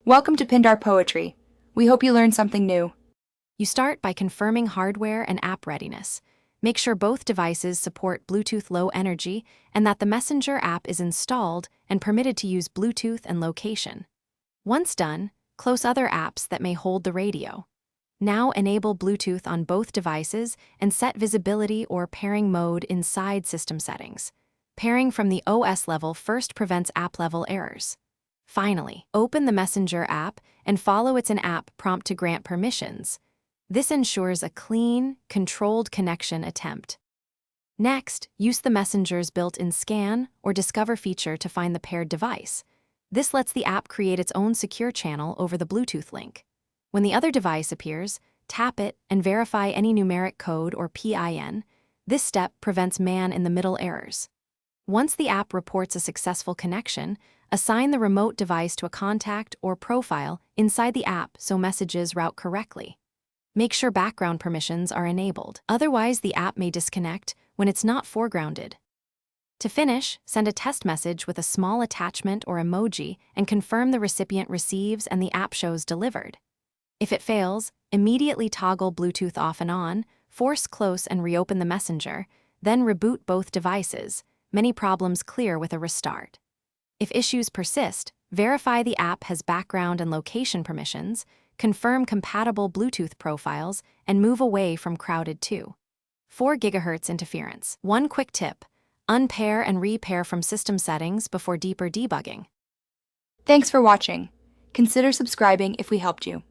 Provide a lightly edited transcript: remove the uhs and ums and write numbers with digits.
Welcome to Pindar Poetry. We hope you learned something new. You start by confirming hardware and app readiness. Make sure both devices support Bluetooth Low Energy and that the Messenger app is installed and permitted to use Bluetooth and location. Once done, close other apps that may hold the radio. Now enable Bluetooth on both devices and set visibility or pairing mode inside system settings. Pairing from the OS level first prevents app-level errors. Finally, open the Messenger app and follow its in-app prompt to grant permissions. This ensures a clean, controlled connection attempt. Next, use the Messenger's built-in scan or discover feature to find the paired device. This lets the app create its own secure channel over the Bluetooth link. When the other device appears, tap it and verify any numeric code or PIN. This step prevents man-in-the-middle errors. Once the app reports a successful connection, assign the remote device to a contact or profile inside the app so messages route correctly. Make sure background permissions are enabled, otherwise the app may disconnect when it's not foregrounded. To finish, send a test message with a small attachment or emoji and confirm the recipient receives and the app shows delivered. If it fails, immediately toggle Bluetooth off and on, force close and reopen the Messenger, then reboot both devices. Many problems clear with a restart. If issues persist, verify the app has background and location permissions, confirm compatible Bluetooth profiles, and move away from crowded 4 GHz interference. One quick tip: unpair and repair from system settings before deeper debugging. Thanks for watching. Consider subscribing if we helped you.